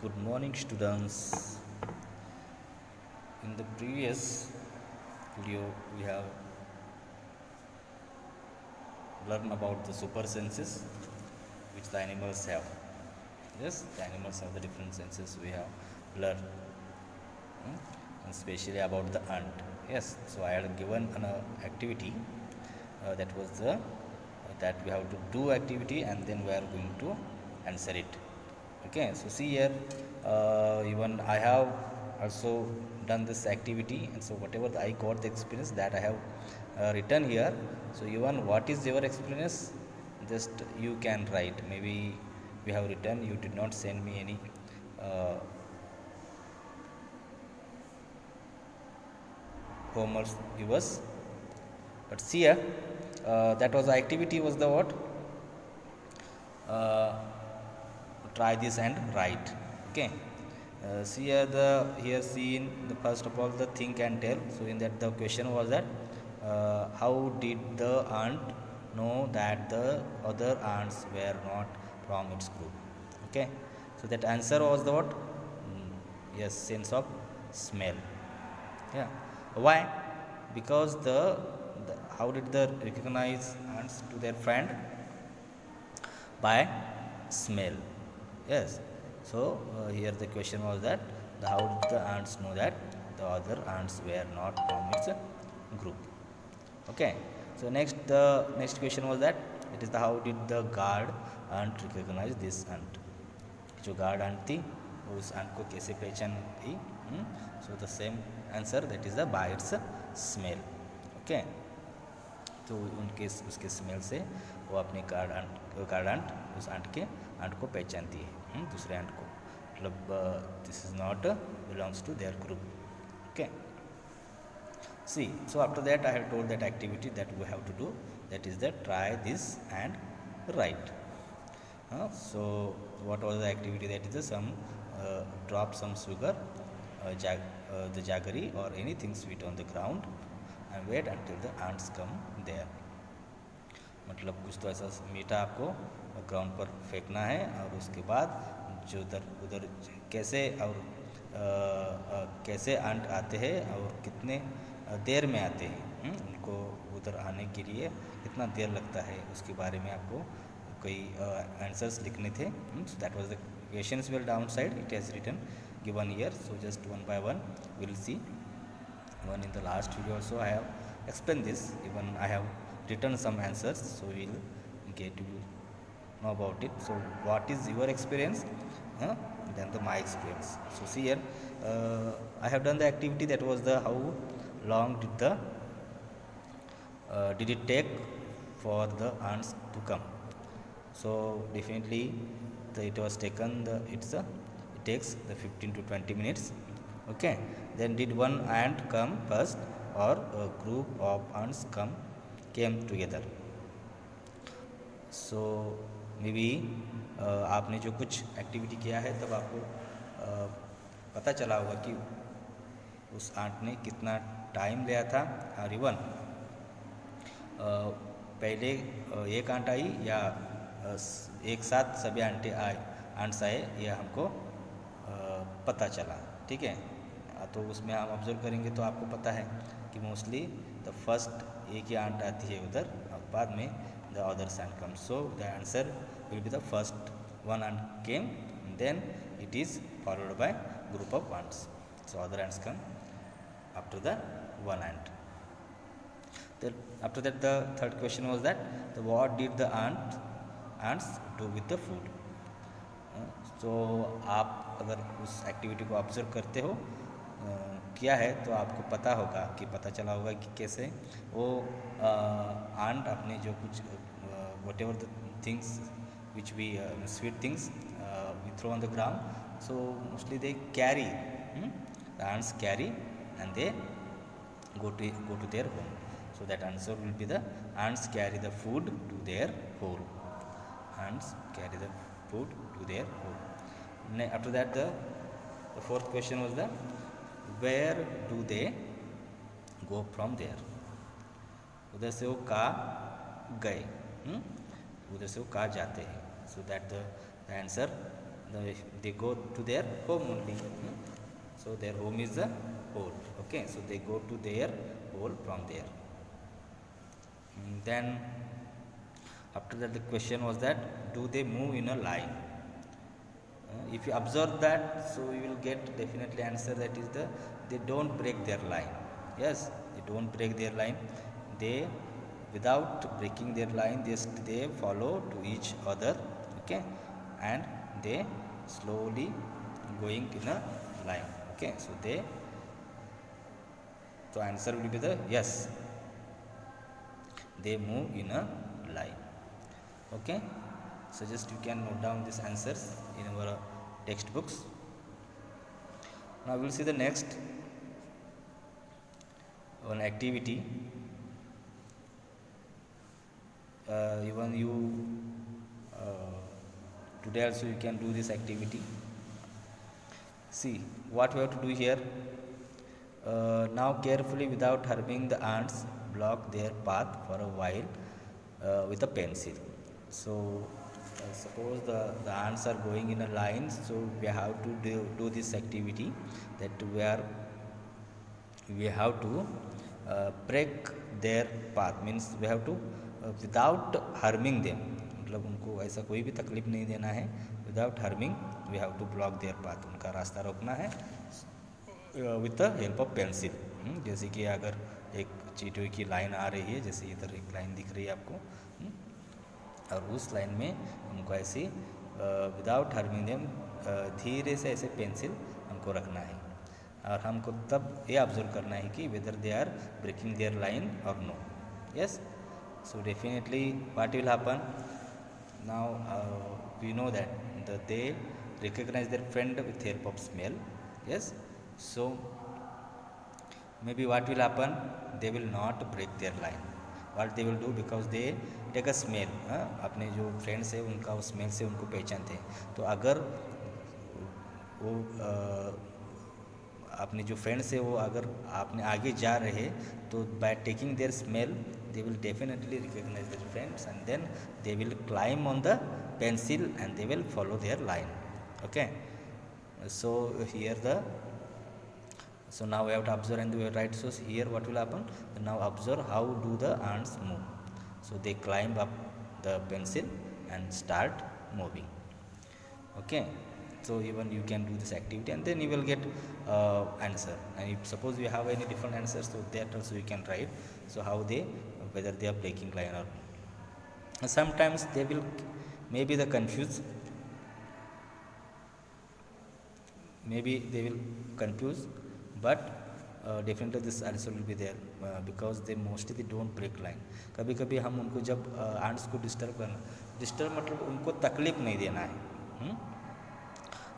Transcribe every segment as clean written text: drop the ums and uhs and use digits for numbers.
Good morning, students. In the previous video, we have learned about the super senses which the animals have. Yes, the animals have the different senses we have learned, and especially about the ant. Yes, so I had given an activity that was the that we have to do activity and then we are going to answer it. Okay, so see here, even I have also done this activity, and so whatever I got the experience that I have written here. So even what is your experience, just you can write. Maybe we have written, you did not send me any uh, homework yours, but see here, that was the activity was the what, uh, try this and write. Okay, see here, the here seen the first of all the think and tell. So in that the question was that how did the ant know that the other ants were not from its group? Okay, so that answer was the what. Yes, sense of smell. Yeah, why? Because the how did they recognize ants to their friend? By smell. Yes, so here the question was that how did the ants know that the other ants were not from its group? Okay, so next question was that it is the how did the guard ant recognize this ant? जो guard aunt थी वो उस aunt को कैसे पहचान थी? So the same answer that is the by it's smell. Okay, तो उनके उसके स्मेल से वो अपने गार्ड आंट उस आंट को पहचानती है दूसरे आंट को. मतलब this is not belongs to their group. Okay, see, so after that I have told that activity that we have to do, that is that try this and write. So what was the activity? That is some drop some sugar, the jaggery or anything sweet on the ground and wait until the ants come there. मतलब कुछ तो ऐसा मीठा आपको ground पर फेंकना है और उसके बाद जो उधर उधर कैसे और कैसे आंट आते हैं और कितने देर में आते हैं, उनको उधर आने के लिए कितना देर लगता है उसके बारे में आपको कोई आंसर्स लिखने थे. So that was the questions well down side it has written given here. So just one by one will see. One in the last video also I have explained this, even I have written some answers, so we'll get to know about it. So what is your experience, than my experience? So see here, I have done the activity that was the how long did it take for the ants to come? So definitely it was taken it takes the 15 to 20 minutes. Okay, then did one ant come first or a group of ants came together? So maybe आपने जो कुछ activity किया है तब आपको पता चला होगा कि उस आंट ने कितना टाइम लिया था. और इवन पहले एक आंट आई या एक साथ सभी आंट्स आए, यह हमको पता चला. ठीक है, तो उसमें हम ऑब्जर्व करेंगे तो आपको पता है कि मोस्टली द फर्स्ट एक ही आंट आती है उधर और बाद में the others ant come. So the answer will be the first one ant came, then it is followed by group of ants. So other ants come after the one ant. After that the third question was that what did the ants do with the food? तो आप अगर उस activity को observe करते हो किया है तो आपको पता होगा कि पता चला होगा कि कैसे वो आंट अपने जो कुछ whatever the things which we sweet things we throw on the ground. So mostly they carry, the ants carry and they go to their home. So that answer will be the ants carry the food to their hole. Ants carry the food to their hole. After that the fourth question was the where do they go from there? उधर से वो कहाँ गए, उधर से वो कहाँ जाते हैं? So that the answer they go to their home only. So their home is the hole. Okay, so they go to their hole from there. Then after that, the question was that do they move in a line? If you observe that, so you will get definitely answer that is the they don't break their line. Yes, they don't break their line. They without breaking their line, they follow to each other. Okay, and they slowly going in a line. Okay, so they so answer will be the yes. They move in a line. Okay, so just you can note down these answers in our textbooks. Now we'll see the next one activity. Even you today also you can do this activity. See what we have to do here. Now carefully without harming the ants, block their path for a while with a pencil. So suppose the ants are going in a line, so we have to do this activity that we have to break their path, means we have to without harming them, मतलब उनको ऐसा कोई भी तकलीफ नहीं देना है. Without harming we have to block their path, उनका रास्ता रोकना है with the help of pencil. जैसे कि अगर एक चींटियों की लाइन आ रही है, जैसे इधर एक लाइन दिख रही है आपको, और उस लाइन में हमको ऐसे विदाउट हार्मिंग देम धीरे से ऐसे पेंसिल हमको रखना है, और हमको तब ये ऑब्जर्व करना है कि whether they are breaking their line और no. Yes, so definitely what will happen now, we know that they recognize their friend with help of smell. Yes, so maybe what will happen, they will not break their line. What they will do, because they take a smell, अपने जो friends है उनका उस smell से उनको पहचानते हैं. तो अगर वो अपने जो फ्रेंड्स है वो अगर आपने आगे जा रहे, तो by taking their smell they will definitely recognize their friends, and then they will climb on the pencil and they will follow their line. Okay, so here so now we have to observe and we have to write. So here what will happen, now observe how do the ants move. So they climb up the pencil and start moving. Okay, so even you can do this activity and then you will get answer. And if suppose you have any different answers, so that also you can write. So how whether they are breaking line or not. Sometimes they will maybe they confuse, but definitely this also will be there because they mostly they don't break line. कभी कभी हम उनको जब ants को disturb मतलब उनको तकलीफ नहीं देना है.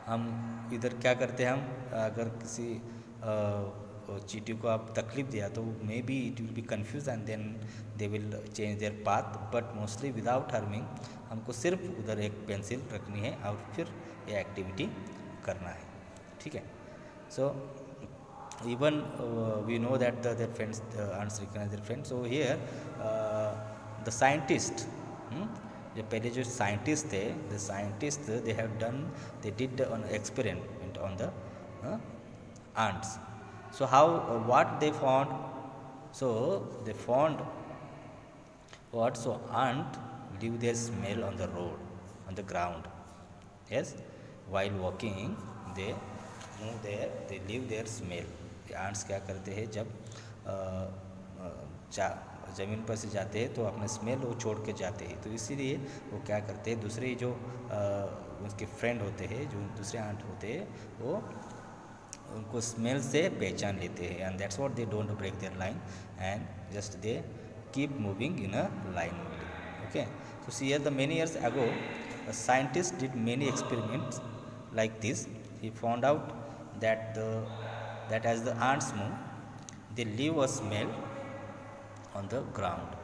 हम इधर क्या करते हैं, हम अगर किसी चींटियों को आप तकलीफ दिया तो maybe it will be confuse and then they will change their path, but mostly without harming हमको सिर्फ उधर एक पेंसिल रखनी है और फिर ये एक्टिविटी करना है. ठीक है, so even we know that their friends ants recognize their friends. So here the scientist, जो पहले जो साइंटिस्ट थे, the scientist they did an experiment on the ants. So how what they found, so they found what, so ant leave their smell on the road, on the ground. Yes, while walking they move there, they leave their smell. ants क्या करते हैं, जब ज़मीन पर से जाते हैं तो अपना स्मेल वो छोड़ के जाते हैं. तो इसीलिए वो क्या करते हैं, दूसरे जो उनके फ्रेंड होते हैं, जो दूसरे आंट होते हैं, वो उनको स्मेल से पहचान लेते हैं. And that's what they don't break their line and just they keep moving in a line only. Okay, so see here the many years ago a scientist did many experiments like this. He found out that as the ants move, they leave a smell on the ground.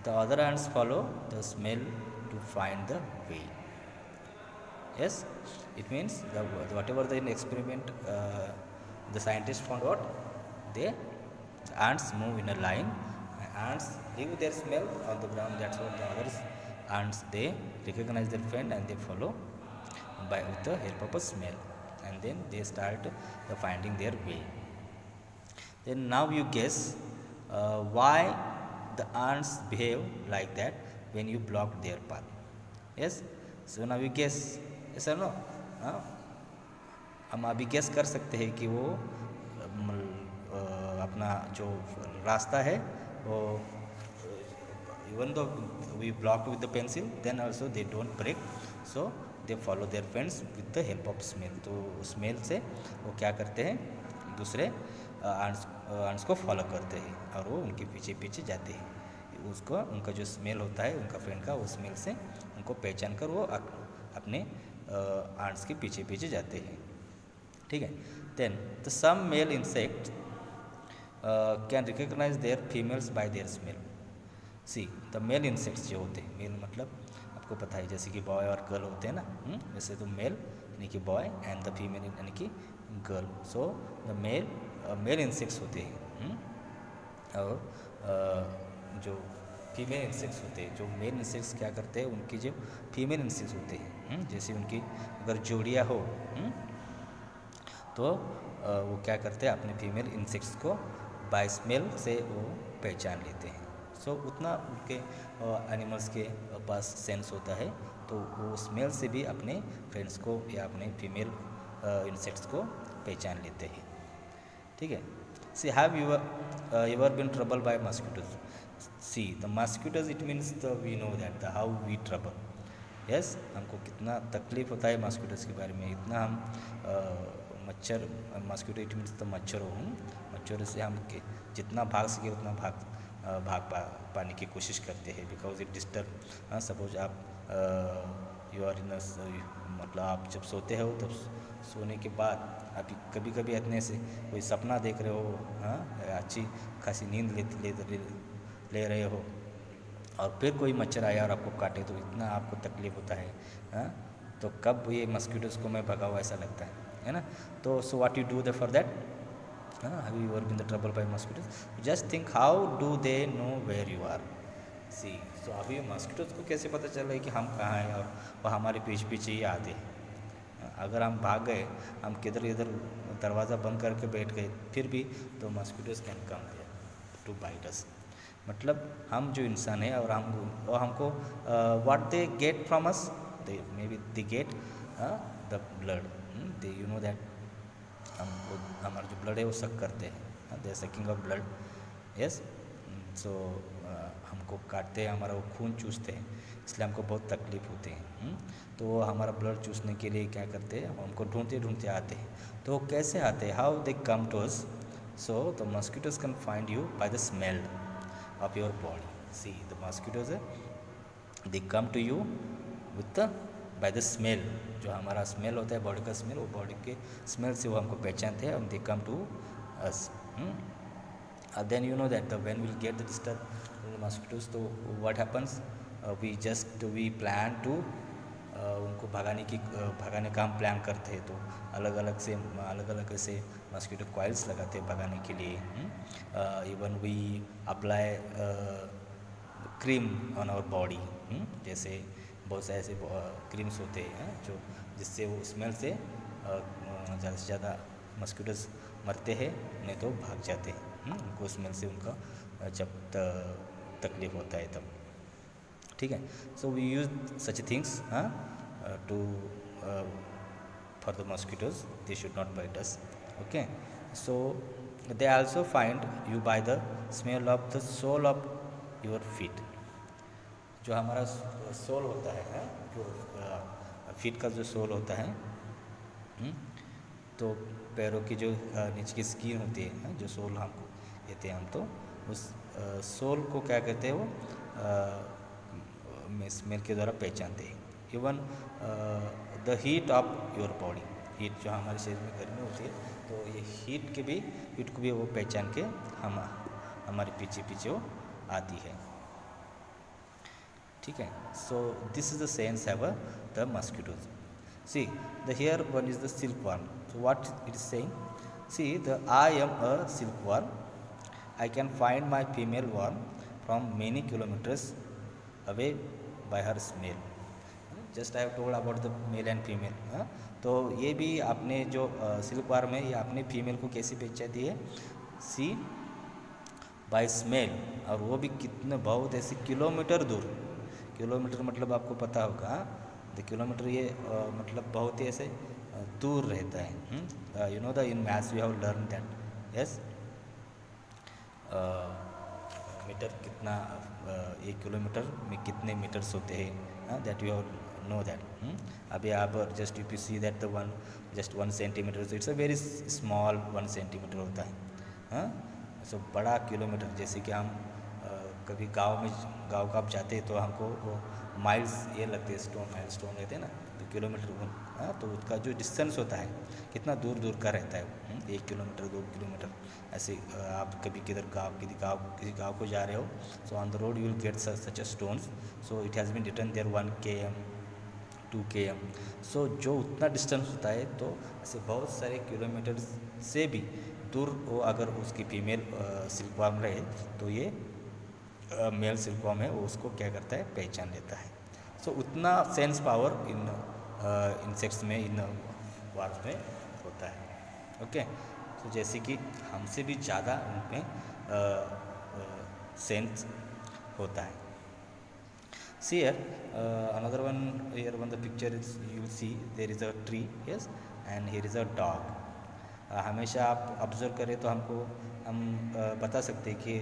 The other ants follow the smell to find the way. Yes, it means whatever the experiment the scientists found out, the ants move in a line. Ants leave their smell on the ground. That's what the others ants, they recognize their friend and they follow by with the help of a smell, and then they start finding their way. Then now you guess why the ants behave like that when you block their path. Yes. So now you guess. Yes or no? हाँ, हम अभी guess कर सकते हैं कि वो अपना जो रास्ता है वो even though we blocked with the pencil, then also they don't break, so they follow their friends with the help of smell. तो स्मेल से वो क्या करते हैं, दूसरे आंट्स को फॉलो करते हैं और वो उनके पीछे पीछे जाते हैं. उसको उनका जो स्मेल होता है उनका फ्रेंड का, वो स्मेल से उनको पहचान कर वो अपने आंट्स के पीछे पीछे जाते हैं. ठीक है. Then the some male insect can recognize their females by their smell. See the male insects जो होते हैं, मेल मतलब आपको पता है जैसे कि बॉय और गर्ल होते हैं ना, वैसे तो मेल यानी कि बॉय एंड द फीमेल यानी कि girl. So the male insects होते हैं और जो फीमेल इंसेक्ट्स होते हैं, जो मेल इंसेक्ट्स क्या करते हैं, उनकी जो फीमेल इंसेक्ट्स होते हैं, जैसे उनकी अगर जोड़ियाँ हो तो वो क्या करते हैं, अपने फीमेल इंसेक्ट्स को बाय स्मेल से वो पहचान लेते हैं. सो उतना उनके एनिमल्स के पास सेंस होता है, तो वो स्मेल से भी अपने फ्रेंड्स को या अपने फीमेल इंसेक्ट्स को पहचान लेते हैं. ठीक है. See have you ever been trouble by mosquitoes. See the mosquitoes it means the we know that the how we trouble. Yes, हमको कितना तकलीफ होता है मॉस्किटोज के बारे में, इतना हम मच्छर, मॉस्किटो इट मीन्स द मच्छरों, मच्छरों से हम जितना भाग सके उतना भाग पाने की कोशिश करते हैं, बिकॉज इट डिस्टर्ब. सपोज आप यू आर इन मतलब आप जब सोते हो तब सोने के बाद आप कभी कभी इतने से कोई सपना देख रहे हो, अच्छी खासी नींद ले रहे हो और फिर कोई मच्छर आया और आपको काटे तो इतना आपको तकलीफ होता है. तो कब ये मॉस्किटोज को मैं भगाऊँ ऐसा लगता है ना. तो so what you do the for that, have you ever been the trouble by mosquitoes? Just think how do they know where you are. See, so अभी मॉस्किटोज को कैसे पता चल रहा है कि हम कहाँ हैं और वो हमारे पीछे ही आते हैं. अगर हम भाग गए, हम किधर इधर दरवाज़ा बंद करके बैठ गए फिर भी, तो mosquitoes can come there to bite us. मतलब हम जो इंसान है और हमको what they get from us, they may be they get the blood. They you know that हमको हमारा जो ब्लड है वो सक करते हैं, they sucking of blood. Yes. So हमको काटते हैं, हमारा वो खून चूसते हैं, इसलिए हमको बहुत तकलीफ होती है. तो वो हमारा ब्लड चूसने के लिए क्या करते हैं, हमको ढूंढते ढूंढते आते हैं. तो कैसे आते हैं, how they come to us. So the mosquitoes can find you by the smell of your body. See the mosquitoes they come to you with the by the smell. जो हमारा स्मेल होता है, बॉडी का smell, वो body के smell से वो हमको पहचानते हैं, they come to us. Then you know that the when will get the disturb mosquitoes, तो what happens, we plan to उनको भगाने का हम प्लान करते हैं. तो अलग अलग से मॉस्किटो कॉइल्स लगाते हैं भगाने के लिए. Even we apply cream on our body. जैसे बहुत से ऐसे क्रीम्स होते हैं जो जिससे वो स्मेल से ज़्यादा से ज़्यादा मॉस्किटोज मरते हैं, नहीं तो भाग जाते हैं. उनको स्मेल से उनका जब तकलीफ होता है तब. ठीक है. So we use such things to for the mosquitoes, they should not bite us. Okay. So they also find you by the smell of the sole of your feet. जो हमारा सोल होता है, जो फीट का जो soul होता है, तो पैरों की जो नीचे की स्किन होती है, जो सोल हमको कहते हैं हम, तो उस सोल को क्या कहते हैं, वो स्मेल के द्वारा पहचानते हैं. Even the heat of your body, heat जो हमारे शरीर में गर्मी होती है, तो ये हीट को भी वो पहचान के हमारे पीछे वो आती है. ठीक है. So this is the sense have the mosquitoes. See the here one is the silk worm. So what it is saying, see the I am a silk worm, I can find my female worm from many kilometres away by her smell. Just I have told about the male and female. तो ये भी आपने जो silk warm है ये आपने female को कैसे पहचान दी है, सी बाय स्मेल, और वो भी कितने बहुत ऐसे किलोमीटर दूर, किलोमीटर मतलब आपको पता होगा द किलोमीटर, ये मतलब बहुत ही ऐसे दूर रहता है। You know the in maths we have learn that, yes metre कितना, 1 किलोमीटर में कितने मीटर्स होते हैं, दैट यू नो दैट। अभी आप just you see that the one just 1 centimetre, it's a very small 1 centimetre होता है। सो बड़ा किलोमीटर, जैसे कि हम कभी गांव का आप जाते हैं तो हमको वो माइल्स ये लगते हैं, माइल स्टोन रहते हैं ना, तो किलोमीटर, तो उसका जो डिस्टेंस होता है कितना दूर दूर का रहता है, 1 किलोमीटर 2 किलोमीटर ऐसे। आप कभी किसी गाँव को जा रहे हो, so on the road you will get such a stones, so it has been written there 1 km 2 km। So जो उतना डिस्टेंस होता है, तो ऐसे बहुत सारे किलोमीटर से भी दूर वो अगर उसकी फीमेल सिल्कवर्म रहे, तो ये मेल सिल्कवर्म है वो उसको क्या करता है, पहचान लेता है। सो उतना सेंस पावर इन इंसेक्ट्स में, इन वार्म्स में होता है। ओके, तो जैसे कि हमसे भी ज़्यादा उनमें सेंस होता है। See here, another one here on the picture is you will see there is a tree, yes, and here is a dog. हमेशा आप ऑब्जर्व करें तो हम बता सकते हैं कि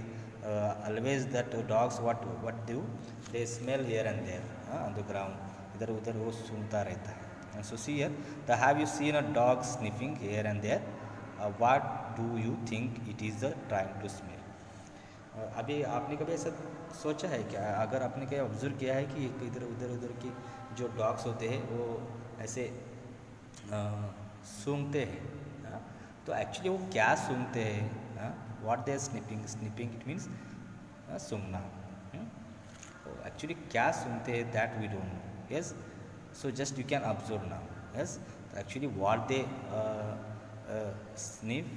always that dogs what do they smell here and there on the ground, इधर उधर वो सूंघता रहता है। And so see here, the have you seen a dog sniffing here and there? What do you think it is trying to smell? अभी आपने कभी ऐसा सोचा है क्या, अगर आपने कहीं ऑब्जर्व किया है कि इधर की जो डॉग्स होते हैं वो ऐसे सूंघते हैं, तो एक्चुअली वो क्या सूंघते हैं, what they are sniffing, it means सूंघना। एक्चुअली क्या सूंघते हैं that we don't know, yes, so just you can observe now, yes, actually what they sniff,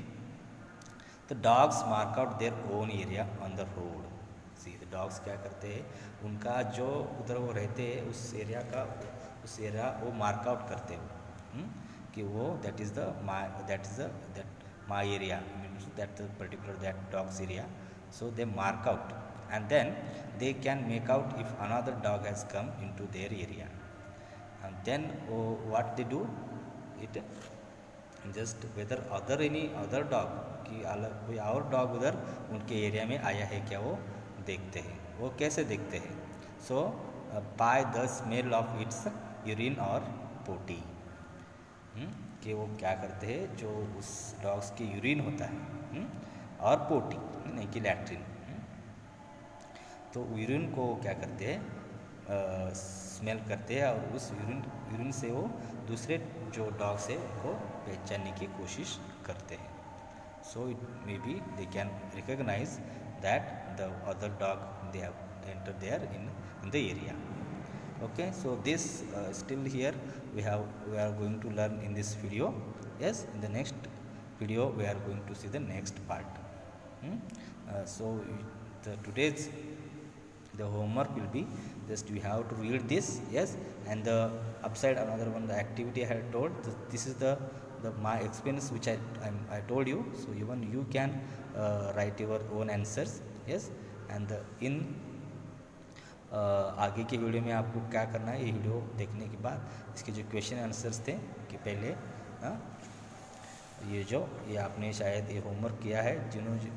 the dogs mark out their own area on the road. See the dogs क्या करते हैं, उनका जो उधर वो रहते हैं उस एरिया वो मार्क आउट करते हैं, कि वो that is my area, means that the particular that dog's area. So they mark out and then they can make out if another dog has come into their area, and then what they do it, just whether any other dog, कि अलग कोई और dog उधर उनके area में आया है क्या, वो देखते हैं। वो कैसे देखते हैं, so by the smell of its urine और पोटी, कि वो क्या करते हैं, जो उस डॉग्स की यूरिन होता है और पोटी, नहीं कि लैट्रिन, तो यूरिन को क्या करते हैं, स्मेल करते हैं, और उस यूरिन से वो दूसरे जो डॉग्स है उनको पहचानने की कोशिश करते हैं। So it may be they can recognize that the other dog they have enter there in the area. Okay, so this still here we are going to learn in this video. Yes, in the next video we are going to see the next part. So today's the homework will be just you have to read this, yes, and the upside another one, the activity I had told, this is the my experience which I told you, so even you can write your own answers, yes, and in आगे की video में आपको क्या करना है, ये video देखने के बाद इसके जो क्वेश्चन आंसर्स थे कि पहले ये आपने शायद ये होमवर्क किया है, जिन्होंने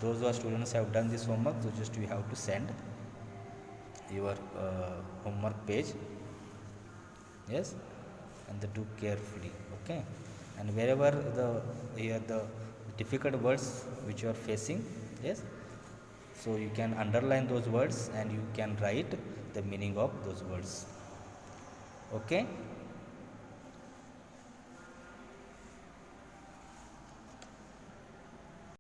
those are students have done this homework, so just you have to send your homework page, yes, and do carefully, okay, and wherever the difficult words which you are facing, yes, so you can underline those words and you can write the meaning of those words, okay.